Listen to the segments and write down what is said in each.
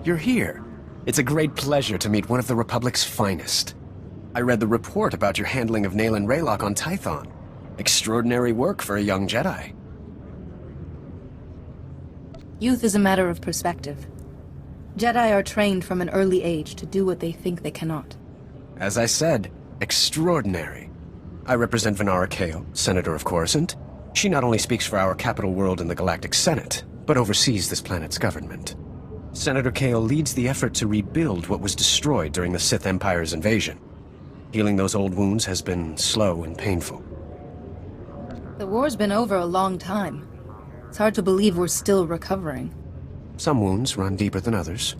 you're here. It's a great pleasure to meet one of the Republic's finest. I read the report about your handling of Nayland Raylock on Tython. Extraordinary work for a young Jedi. Youth is a matter of perspective. Jedi are trained from an early age to do what they think they cannot. As I said, extraordinary. I represent Venara Kale, Senator of Coruscant. She not only speaks for our capital world in the Galactic Senate, but oversees this planet's government. Senator Kale leads the effort to rebuild what was destroyed during the Sith Empire's invasion. Healing those old wounds has been slow and painful. The war's been over a long time. It's hard to believe we're still recovering. Some wounds run deeper than others.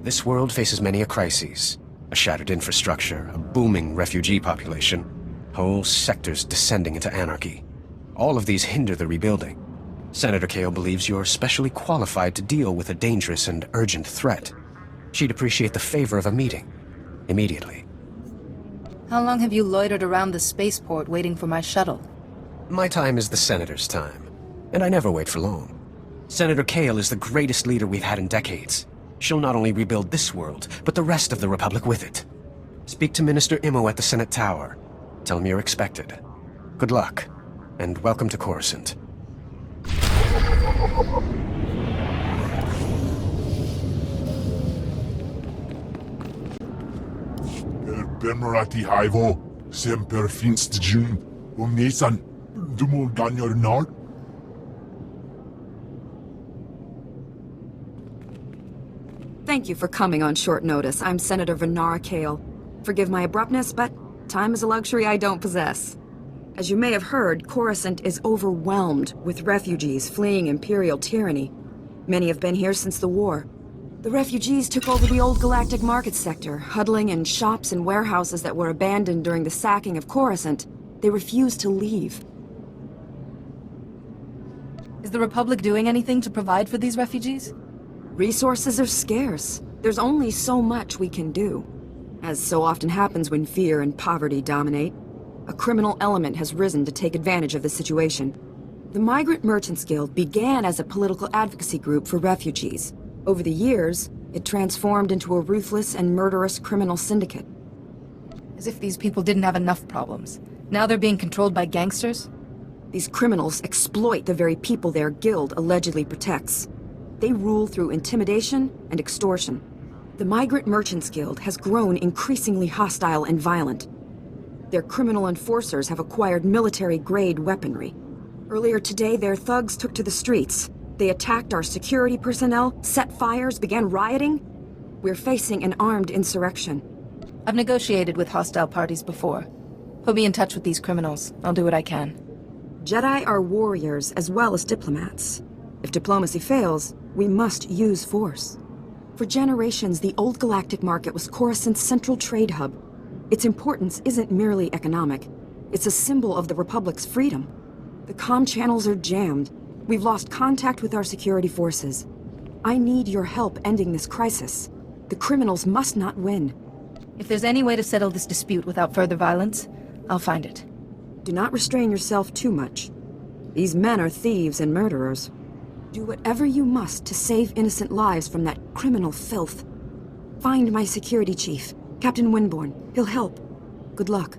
This world faces many a crisis. A shattered infrastructure, a booming refugee population, whole sectors descending into anarchy. All of these hinder the rebuilding. Senator Kale believes you're specially qualified to deal with a dangerous and urgent threat. She'd appreciate the favor of a meeting. Immediately. How long have you loitered around the spaceport waiting for my shuttle? My time is the Senator's time, and I never wait for long. Senator Kale is the greatest leader we've had in decades. She'll not only rebuild this world, but the rest of the Republic with it. Speak to Minister Imo at the Senate Tower. Tell him you're expected. Good luck, and welcome to Coruscant. Bermerati Hivo, Semper Finst Jun, Nisan, Dumo Ganyor Nord. Thank you for coming on short notice. I'm Senator Venara Kale. Forgive my abruptness, but time is a luxury I don't possess. As you may have heard, Coruscant is overwhelmed with refugees fleeing Imperial tyranny. Many have been here since the war. The refugees took over the old Galactic market sector, huddling in shops and warehouses that were abandoned during the sacking of Coruscant. They refused to leave. Is the Republic doing anything to provide for these refugees? Resources are scarce. There's only so much we can do. As so often happens when fear and poverty dominate, a criminal element has risen to take advantage of the situation. The Migrant Merchants Guild began as a political advocacy group for refugees. Over the years, it transformed into a ruthless and murderous criminal syndicate. As if these people didn't have enough problems. Now they're being controlled by gangsters? These criminals exploit the very people their guild allegedly protects. They rule through intimidation and extortion. The Migrant Merchants Guild has grown increasingly hostile and violent. Their criminal enforcers have acquired military-grade weaponry. Earlier today, their thugs took to the streets. They attacked our security personnel, set fires, began rioting. We're facing an armed insurrection. I've negotiated with hostile parties before. Put me in touch with these criminals. I'll do what I can. Jedi are warriors as well as diplomats. If diplomacy fails, we must use force. For generations, the old Galactic market was Coruscant's central trade hub. Its importance isn't merely economic. It's a symbol of the Republic's freedom. The comm channels are jammed. We've lost contact with our security forces. I need your help ending this crisis. The criminals must not win. If there's any way to settle this dispute without further violence, I'll find it. Do not restrain yourself too much. These men are thieves and murderers. Do whatever you must to save innocent lives from that criminal filth. Find my security chief, Captain Winborn. He'll help. Good luck.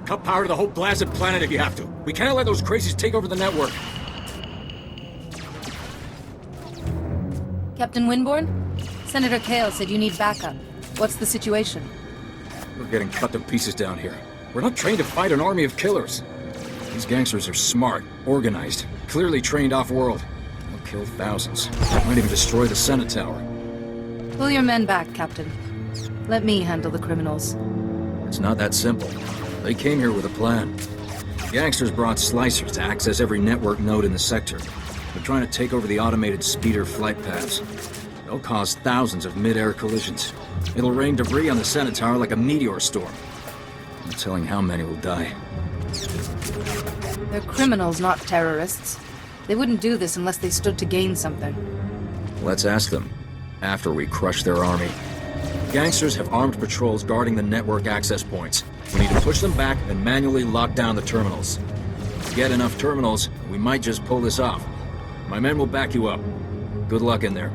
Cut power to the whole blasted planet if you have to. We can't let those crazies take over the network. Captain Winborn? Senator Kale said you need backup. What's the situation? We're getting cut to pieces down here. We're not trained to fight an army of killers. These gangsters are smart, organized, clearly trained off-world. They'll kill thousands. Might even destroy the Senate Tower. Pull your men back, Captain. Let me handle the criminals. It's not that simple. They came here with a plan. The gangsters brought slicers to access every network node in the sector. They're trying to take over the automated speeder flight paths. They'll cause thousands of mid-air collisions. It'll rain debris on the Senate Tower like a meteor storm. No telling how many will die. They're criminals, not terrorists. They wouldn't do this unless they stood to gain something. Let's ask them. after we crush their army. Gangsters have armed patrols guarding the network access points. We need to push them back and manually lock down the terminals. If we get enough terminals, we might just pull this off. My men will back you up. Good luck in there.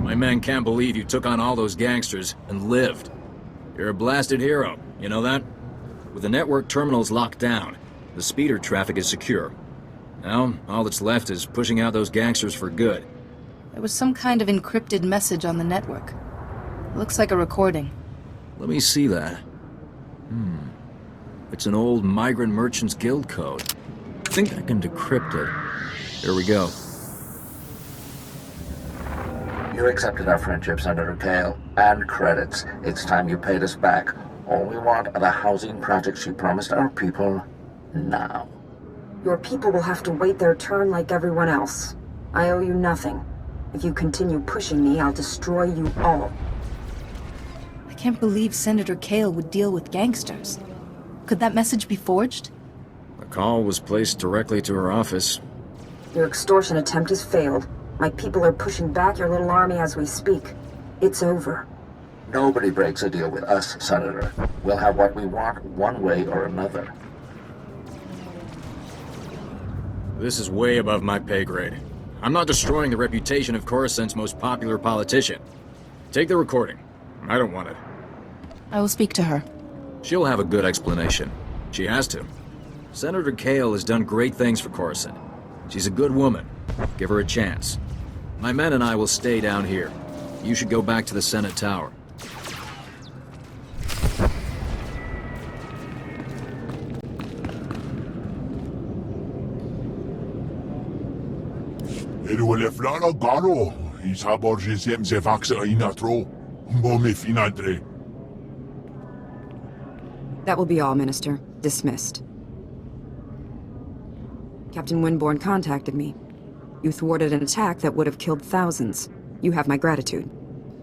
My men can't believe you took on all those gangsters and lived. You're a blasted hero, you know that? With the network terminals locked down, the speeder traffic is secure. Now, all that's left is pushing out those gangsters for good. There was some kind of encrypted message on the network. Looks like a recording. Let me see that. It's an old Migrant Merchants Guild code. I think I can decrypt it. Here we go. You accepted our friendship, Senator Kale, and credits. It's time you paid us back. All we want are the housing projects you promised our people now. Your people will have to wait their turn like everyone else. I owe you nothing. If you continue pushing me, I'll destroy you all. I can't believe Senator Kale would deal with gangsters. Could that message be forged? The call was placed directly to her office. Your extortion attempt has failed. My people are pushing back your little army as we speak. It's over. Nobody breaks a deal with us, Senator. We'll have what we want one way or another. This is way above my pay grade. I'm not destroying the reputation of Coruscant's most popular politician. Take the recording. I don't want it. I will speak to her. She'll have a good explanation. She has to. Senator Kale has done great things for Coruscant. She's a good woman. Give her a chance. My men and I will stay down here. You should go back to the Senate Tower. Eruele flana garo. Isa borgesiem se vaxa inatro. Mbome finadre. That will be all, Minister. Dismissed. Captain Winborn contacted me. You thwarted an attack that would have killed thousands. You have my gratitude.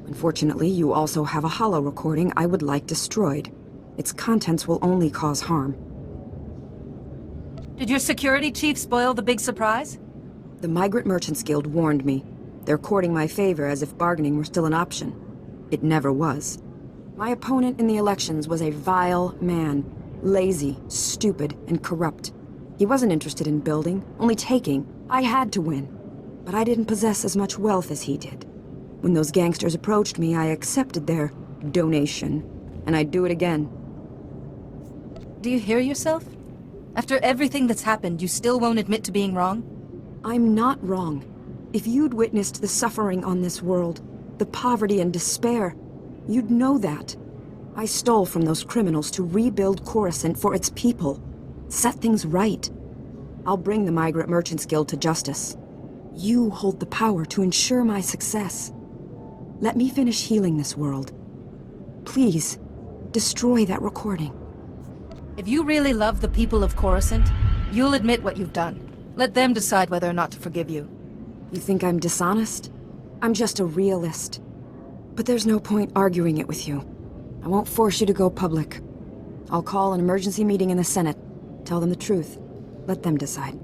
Unfortunately, you also have a holo recording I would like destroyed. Its contents will only cause harm. Did your security chief spoil the big surprise? The Migrant Merchants Guild warned me. They're courting my favor as if bargaining were still an option. It never was. My opponent in the elections was a vile man. Lazy, stupid, and corrupt. He wasn't interested in building, only taking. I had to win. But I didn't possess as much wealth as he did. When those gangsters approached me, I accepted their donation. And I'd do it again. Do you hear yourself? After everything that's happened, you still won't admit to being wrong? I'm not wrong. If you'd witnessed the suffering on this world, the poverty and despair, you'd know that. I stole from those criminals to rebuild Coruscant for its people. Set things right. I'll bring the Migrant Merchants Guild to justice. You hold the power to ensure my success. Let me finish healing this world. Please, destroy that recording. If you really love the people of Coruscant, you'll admit what you've done. Let them decide whether or not to forgive you. You think I'm dishonest? I'm just a realist. But there's no point arguing it with you. I won't force you to go public. I'll call an emergency meeting in the Senate. Tell them the truth. Let them decide.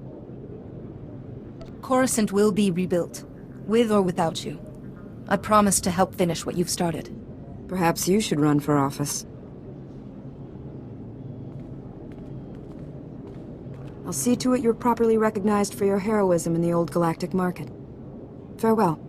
Coruscant will be rebuilt, with or without you. I promise to help finish what you've started. Perhaps you should run for office. I'll see to it you're properly recognized for your heroism in the old galactic market. Farewell.